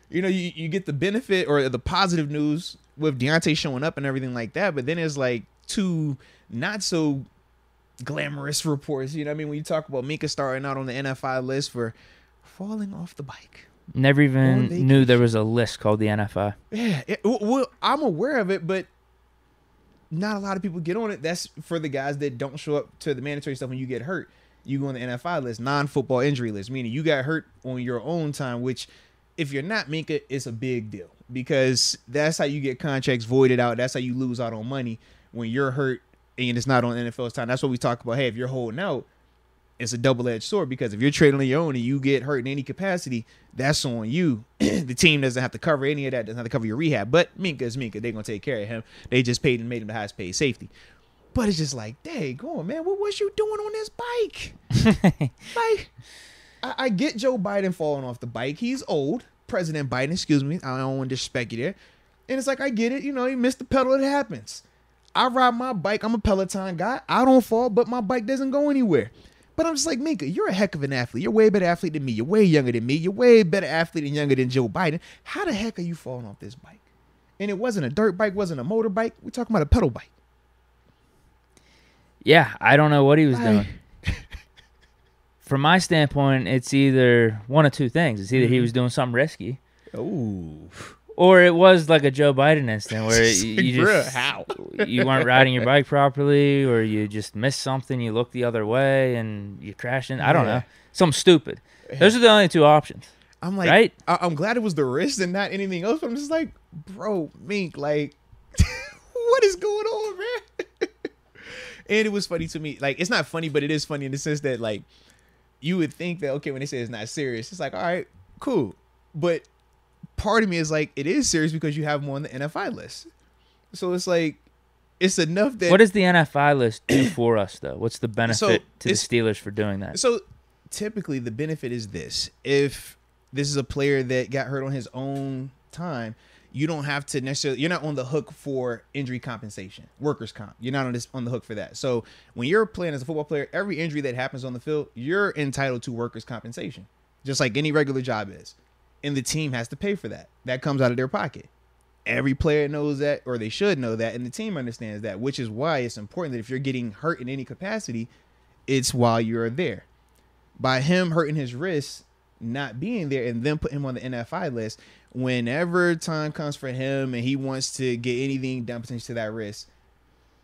You know, you get the benefit or the positive news with Deontay showing up and everything like that, but then it's like two not so glamorous reports. You know what I mean? When you talk about Minkah starting out on the NFI list for falling off the bike. Never even knew there was a list called the NFI. Yeah, well, I'm aware of it, but not a lot of people get on it. That's for the guys that don't show up to the mandatory stuff when you get hurt. You go on the NFI list, non-football injury list, meaning you got hurt on your own time, which if you're not Minkah, it's a big deal because that's how you get contracts voided out. That's how you lose out on money when you're hurt and it's not on NFL's time. That's what we talk about. Hey, if you're holding out, it's a double-edged sword because if you're trading on your own and you get hurt in any capacity, that's on you. The team doesn't have to cover any of that, doesn't have to cover your rehab. But Minkah is Minkah. They're going to take care of him. They just paid and made him the highest paid safety. But it's just like, dang, go on, man. What was you doing on this bike? Like, I get Joe Biden falling off the bike. He's old. President Biden, excuse me. I don't want to disrespect you there. And it's like, I get it. You know, he missed the pedal. It happens. I ride my bike. I'm a Peloton guy. I don't fall, but my bike doesn't go anywhere. But I'm just like, Minkah, you're a heck of an athlete. You're a way better athlete than me. You're way younger than me. You're way better athlete and younger than Joe Biden. How the heck are you falling off this bike? And it wasn't a dirt bike, wasn't a motorbike. We're talking about a pedal bike. Yeah, I don't know what he was doing. From my standpoint, it's either one of two things. It's either he was doing something risky. Ooh. Or it was like a Joe Biden incident where you weren't riding your bike properly, or you just missed something, you looked the other way, and you crashed in. I don't know. Something stupid. Those are the only two options. I'm like, right? I'm glad it was the wrist and not anything else. But I'm just like, bro, Mink, like, what is going on, man? And it was funny to me. Like, it's not funny, but it is funny in the sense that, like, you would think that, okay, when they say it's not serious, it's like, all right, cool. But part of me is like, it is serious because you have them on the NFI list. So it's like, it's enough that... What does the NFI list do for us, though? What's the benefit to the Steelers for doing that? So typically the benefit is this. If this is a player that got hurt on his own time, you don't have to necessarily... You're not on the hook for injury compensation, workers' comp. You're not on the hook for that. So when you're playing as a football player, every injury that happens on the field, you're entitled to workers' compensation, just like any regular job is. And the team has to pay for that. That comes out of their pocket. Every player knows that, or they should know that, and the team understands that, which is why it's important that if you're getting hurt in any capacity, it's while you're there. By him hurting his wrist, not being there, and then put him on the NFI list, whenever time comes for him and he wants to get anything done potentially to that wrist,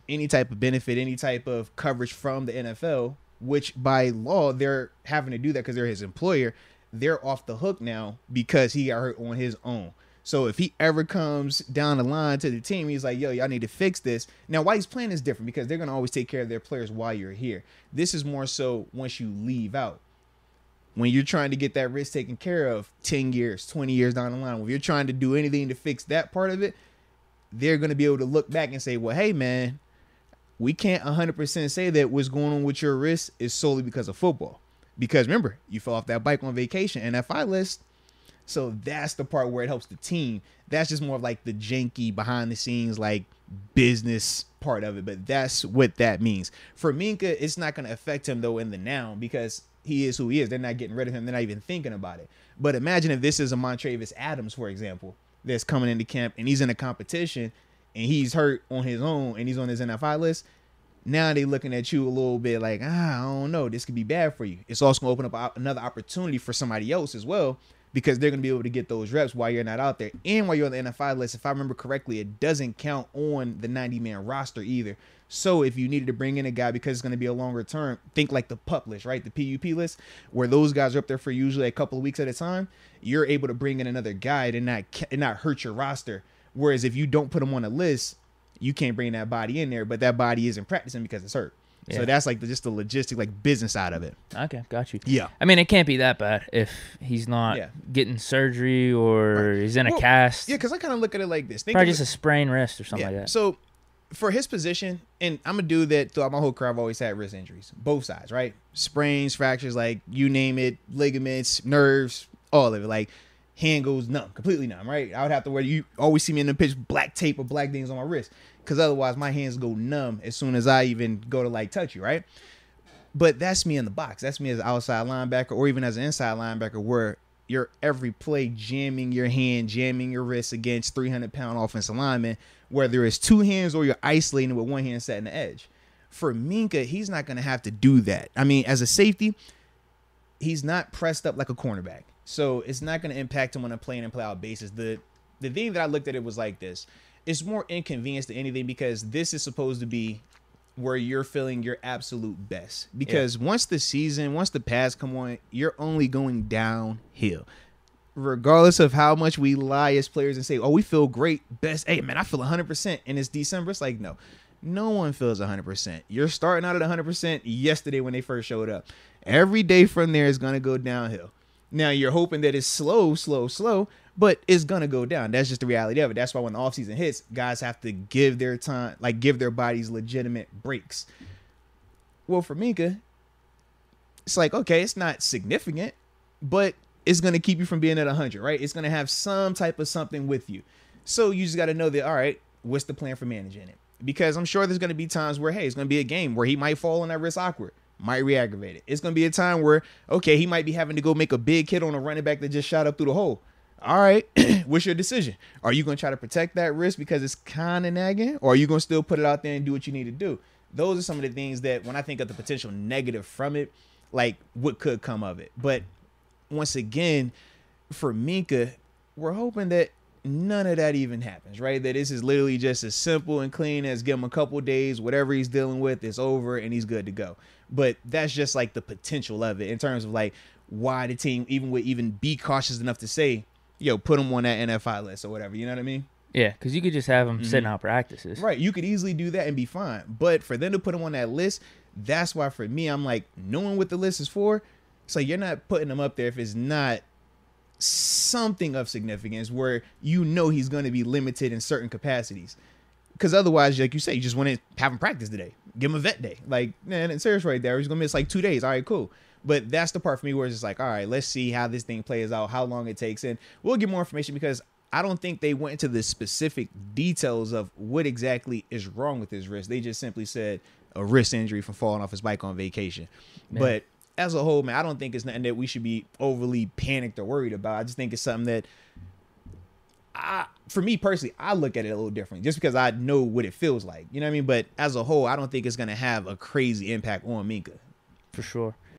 any type of benefit, any type of coverage from the NFL, which by law, they're having to do that because they're his employer, they're off the hook now because he got hurt on his own. So if he ever comes down the line to the team, he's like, yo, y'all need to fix this. Now, why he's playing is different because they're going to always take care of their players while you're here. This is more so once you leave out. When you're trying to get that risk taken care of 10 years, 20 years down the line, when you're trying to do anything to fix that part of it, they're going to be able to look back and say, well, hey, man, we can't 100% say that what's going on with your wrist is solely because of football. Because remember, you fell off that bike on vacation, NFI list. So that's the part where it helps the team. That's just more of like the janky behind the scenes, like business part of it. But that's what that means. For Minkah, it's not going to affect him, though, in the now because he is who he is. They're not getting rid of him. They're not even thinking about it. But imagine if this is a Montravius Adams, for example, that's coming into camp and he's in a competition and he's hurt on his own and he's on his NFI list. Now they looking at you a little bit like, I don't know, this could be bad for you. It's also going to open up another opportunity for somebody else as well because they're going to be able to get those reps while you're not out there. And while you're on the NFI list, if I remember correctly, it doesn't count on the 90-man roster either. So if you needed to bring in a guy because it's going to be a longer term, think like the PUP list, right? The PUP list, where those guys are up there for usually a couple of weeks at a time. You're able to bring in another guy to not hurt your roster. Whereas if you don't put them on a list, you can't bring that body in there, but that body isn't practicing because it's hurt. Yeah. So that's like just the logistic, like business side of it. Okay, got you. Yeah. I mean, it can't be that bad if he's not getting surgery or he's in a cast. Yeah, because I kind of look at it like this. Probably just a sprained wrist or something like that. So for his position, and I'm a dude that throughout my whole career, I've always had wrist injuries. Both sides, right? Sprains, fractures, like you name it, ligaments, nerves, all of it. Like hand goes numb, completely numb, right? I would have to wear, you always see me in the pitch, black tape or black things on my wrist. Because otherwise my hands go numb as soon as I even go to like touch you, right? But that's me in the box. That's me as an outside linebacker or even as an inside linebacker where your every play jamming your hand, jamming your wrist against 300-pound offensive linemen, whether it's two hands or you're isolating with one hand setting the edge. For Minkah, he's not going to have to do that. I mean, as a safety, he's not pressed up like a cornerback. So it's not going to impact him on a play-in and play-out basis. The thing that I looked at it was like this. It's more inconvenience than anything because this is supposed to be where you're feeling your absolute best. Because once the pads come on, you're only going downhill. Regardless of how much we lie as players and say, oh, we feel great, best. Hey, man, I feel 100%. And it's December. It's like, no one feels 100%. You're starting out at 100% yesterday when they first showed up. Every day from there is going to go downhill. Now, you're hoping that it's slow, but it's going to go down. That's just the reality of it. That's why when the offseason hits, guys have to give their time, like give their bodies legitimate breaks. Well, for Minkah, it's like, okay, it's not significant, but it's going to keep you from being at 100, right? It's going to have some type of something with you. So you just got to know that, all right, what's the plan for managing it? Because I'm sure there's going to be times where, hey, it's going to be a game where he might fall on that wrist awkward. Might re-aggravate it. It's going to be a time where, okay, he might be having to go make a big hit on a running back that just shot up through the hole. All right, what's your decision? Are you going to try to protect that wrist because it's kind of nagging? Or are you going to still put it out there and do what you need to do? Those are some of the things that when I think of the potential negative from it, like what could come of it. But once again, for Minkah, we're hoping that none of that even happens, right? That this is literally just as simple and clean as give him a couple of days, whatever he's dealing with is over and he's good to go. But that's just like the potential of it in terms of like why the team would even be cautious enough to say, yo, put him on that NFI list or whatever. You know what I mean? Yeah, because you could just have him sitting out practices. Right. You could easily do that and be fine. But for them to put him on that list, that's why for me, I'm like, knowing what the list is for, so you're not putting him up there if it's not something of significance where you know he's going to be limited in certain capacities. Because otherwise, like you say, you just want to have him practice today. Give him a vet day. Like, man, it's serious right there. He's going to miss like 2 days. All right, cool. But that's the part for me where it's just like, all right, let's see how this thing plays out, how long it takes. And we'll get more information because I don't think they went into the specific details of what exactly is wrong with his wrist. They just simply said a wrist injury from falling off his bike on vacation. Man. But as a whole, man, I don't think it's nothing that we should be overly panicked or worried about. I just think it's something that for me personally, I look at it a little differently just because I know what it feels like. You know what I mean? But as a whole, I don't think it's going to have a crazy impact on Minkah. For sure.